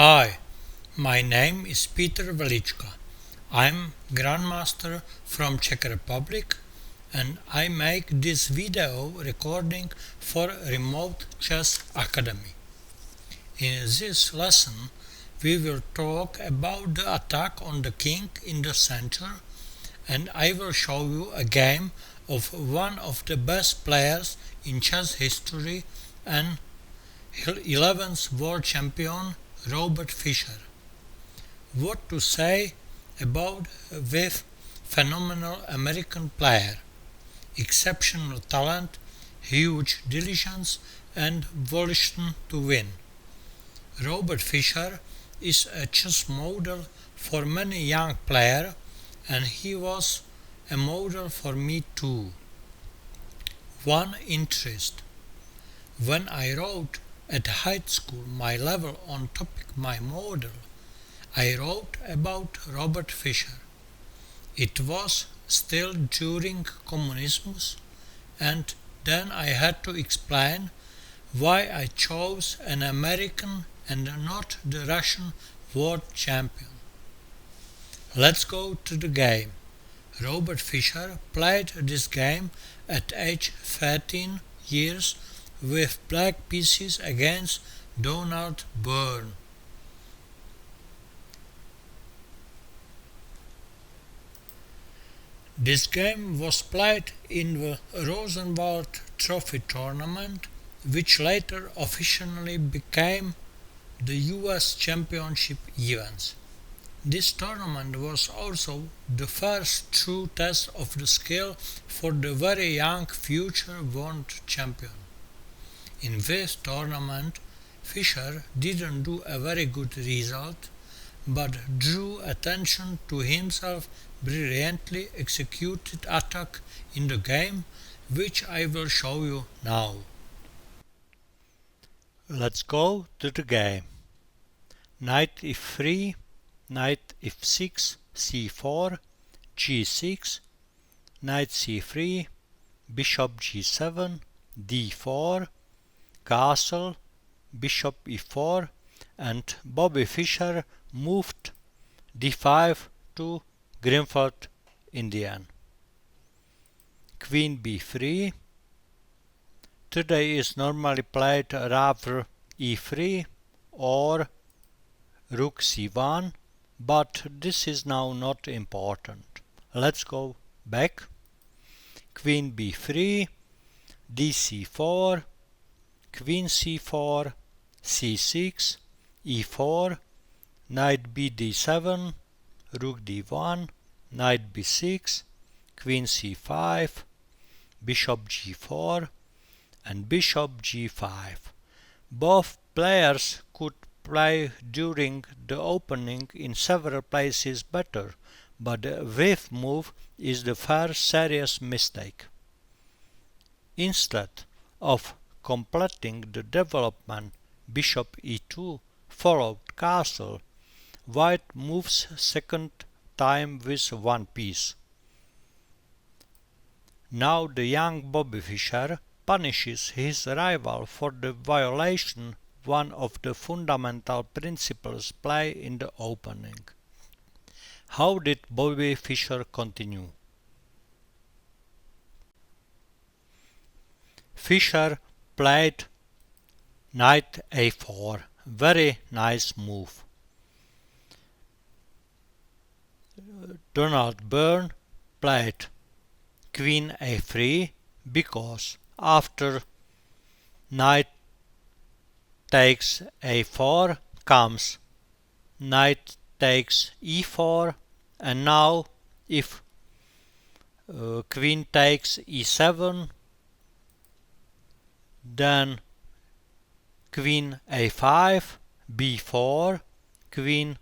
Hi, my name is Peter Velička. I'm Grandmaster from Czech Republic and I make this video recording for Remote Chess Academy. In this lesson we will talk about the attack on the king in the center, and I will show you a game of one of the best players in chess history and 11th world champion Robert Fischer. What to say about with phenomenal American player, exceptional talent, huge diligence and volition to win. Robert Fischer is a chess model for many young players, and he was a model for me too. One interest. When I wrote at high school my level on topic my model, I wrote about Robert Fischer. It was still during communism, and then I had to explain why I chose an American and not the Russian world champion. Let's go to the game. Robert Fischer played this game at age 13 years with black pieces against Donald Byrne. This game was played in the Rosenwald Trophy tournament, which later officially became the US Championship events. This tournament was also the first true test of the skill for the very young future world champion. In this tournament, Fischer didn't do a very good result, but drew attention to himself brilliantly executed attack in the game, which I will show you now. Let's go to the game. Knight f3, knight f6, c4, g6, knight c3, bishop g7, d4, castle, bishop e4, and Bobby Fischer moved d5 to Grimford, Indian. Queen b3. Today is normally played rather e3 or rook c1, but this is now not important. Let's go back. Queen b3, dc4, queen c4, c6, e4, knight bd7, rook d1, knight b6, queen c5, bishop g4, and bishop g5. Both players could play during the opening in several places better, but the whiff move is the first serious mistake. Instead of completing the development, bishop e2 followed castle, white moves second time with one piece. Now the young Bobby Fischer punishes his rival for the violation one of the fundamental principles play in the opening. How did Bobby Fischer continue? Fischer played knight a4, very nice move. Donald Byrne played queen a3 because after knight takes a4 comes knight takes e4, and now if queen takes e7, then queen a5, b4, queen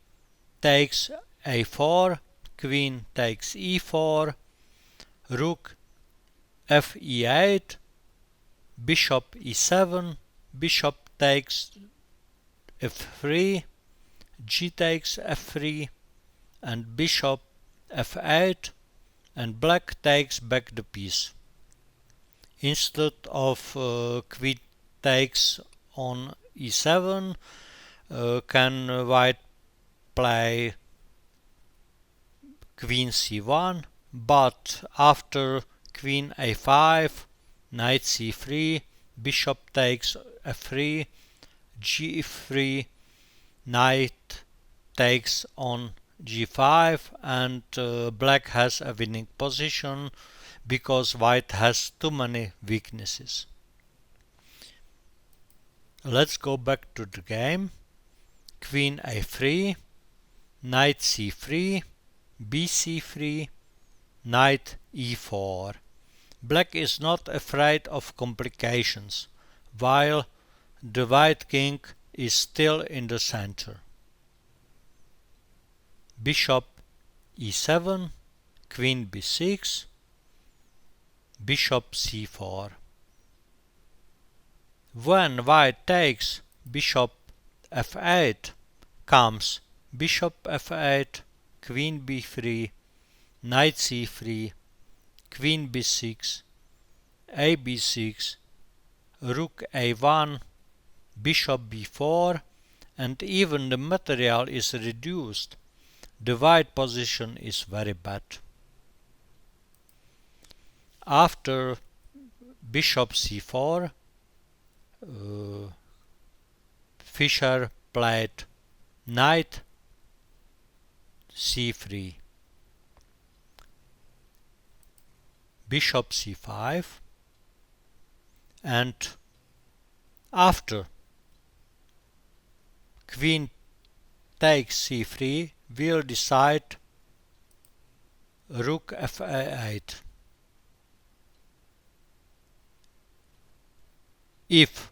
takes a4, queen takes e4, rook fe8, bishop e7, bishop takes f3, g takes f3, and bishop f8, and black takes back the piece. Instead of queen takes on e7, can white play queen c1, but after queen a5, knight c3, bishop takes f3, g3, knight takes on g5, and black has a winning position because white has too many weaknesses. Let's go back to the game. Queen a3, knight c3, bc3, knight e4. Black is not afraid of complications, while the white king is still in the center. Bishop e7, queen b6, bishop c4. When white takes bishop f8, comes bishop f8, queen b3, knight c3, queen b6, a b6, rook a1, bishop b4, and even the material is reduced. The white position is very bad. After bishop c4, Fischer played knight c3, bishop c5, and after queen takes c3, we'll decide rook f8. If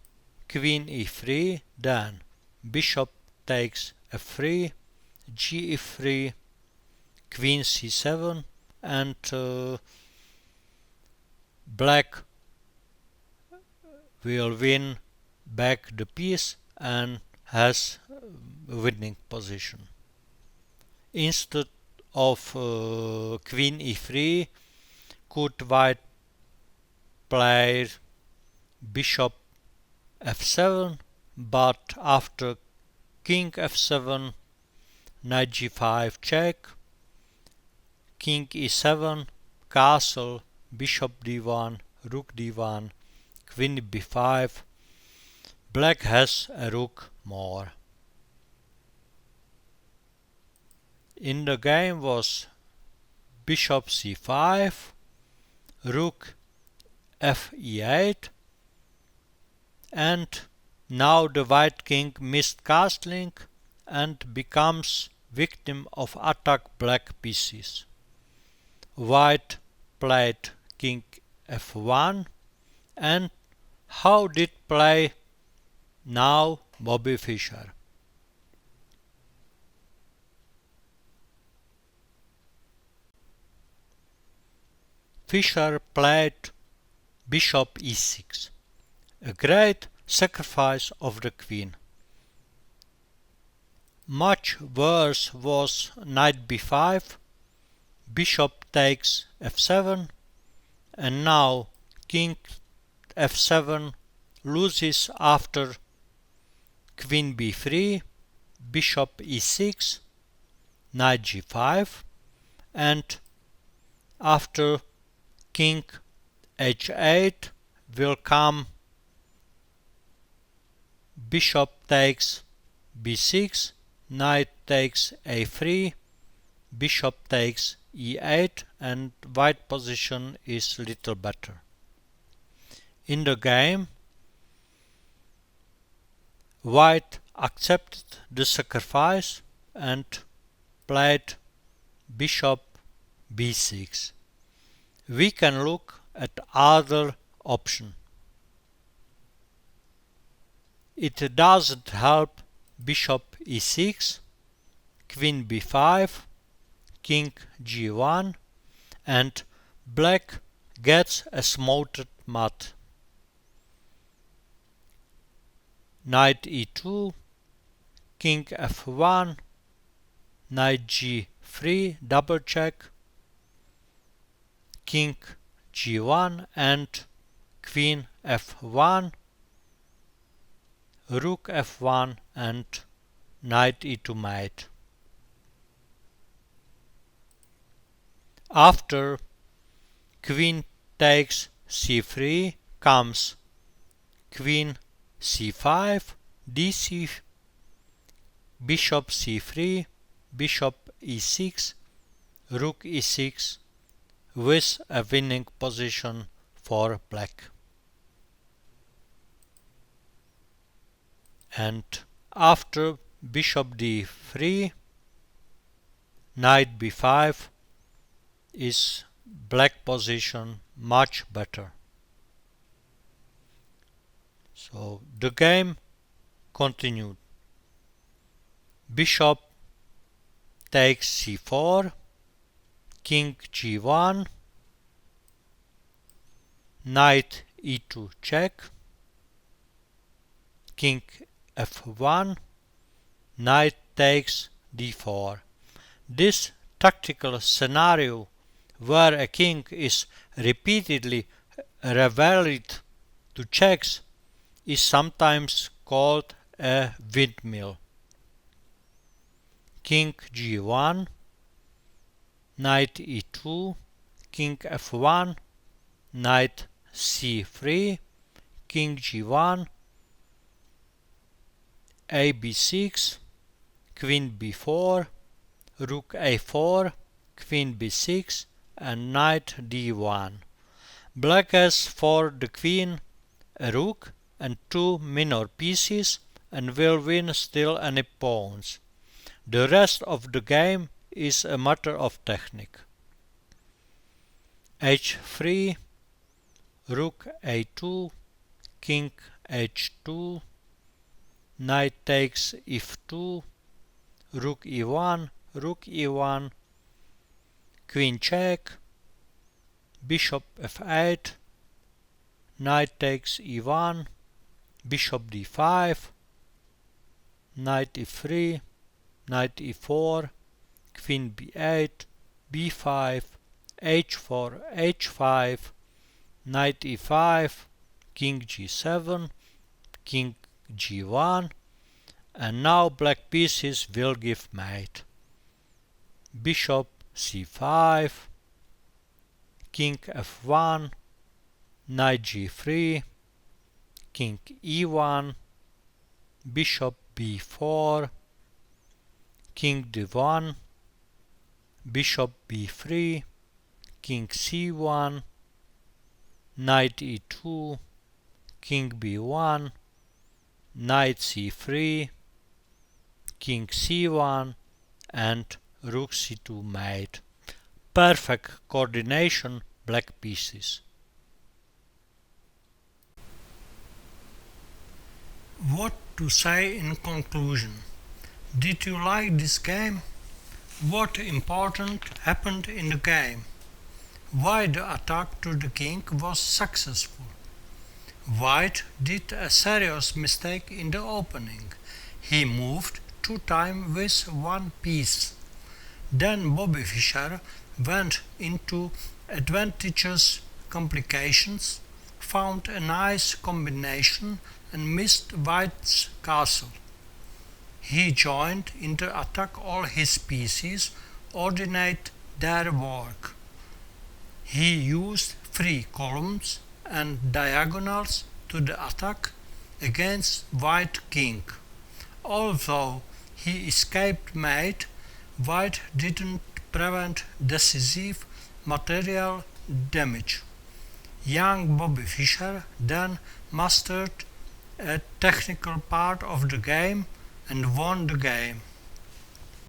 queen e3, then bishop takes f3, g3, queen c7, and black will win back the piece and has a winning position. Instead of queen e3, could white play bishop f7, but after king f7, knight g5 check, king e7, castle, bishop d1, rook d1, queen b5, black has a rook more. In the game was bishop c5, rook f e8, and now the white king missed castling and becomes victim of attack black pieces. White played king f1, and how did play now Bobby Fischer? Fischer played bishop e6, a great sacrifice of the queen. Much worse was knight b5, bishop takes f7, and now king f7 loses after queen b3, bishop e6, knight g5, and after king h8 will come bishop takes b6, knight takes a3, bishop takes e8, and white position is little better. In the game, white accepted the sacrifice and played bishop b6. We can look at other option. It doesn't help bishop e6, queen b5, king g1, and black gets a smothered mat. Knight e2, king f1, knight g3, double check, king g1 and queen f1, rook f1 and knight e2 mate. After queen takes c3 comes queen c5, dc, bishop c3, bishop e6, rook e6 with a winning position for black. And after bishop d3, knight b5 is black position much better. So the game continued. Bishop takes c4, king g1, knight e2 check, king f1, knight takes d4. This tactical scenario where a king is repeatedly revealed to checks is sometimes called a windmill. King g1, knight e2, king f1, knight c3, king g1, a b6, queen b4, rook a4, queen b6, and knight d1. Black has for the queen a rook and two minor pieces and will win still any pawns. The rest of the game is a matter of technique. h3, rook a2, king h2, knight takes f2, rook e1, queen check, bishop f8, knight takes e1, bishop d5, knight e3, knight e4, queen b8, b5, h4, h5, knight e5, king g7, king g1, and now black pieces will give mate. Bishop c5, king f1, knight g3, king e1, bishop b4, king d1, bishop b3, king c1, knight e2, king b1, knight c3, king c1, and rook c2 mate. Perfect coordination, black pieces. What to say in conclusion? Did you like this game? What important happened in the game? Why the attack to the king was successful? White did a serious mistake in the opening. He moved 2 times with 1 piece. Then Bobby Fischer went into advantageous complications, found a nice combination and missed White's castle. He joined in the attack all his pieces, coordinate their work. He used 3 columns and diagonals to the attack against White king. Although he escaped mate, White didn't prevent decisive material damage. Young Bobby Fischer then mastered a technical part of the game and won the game.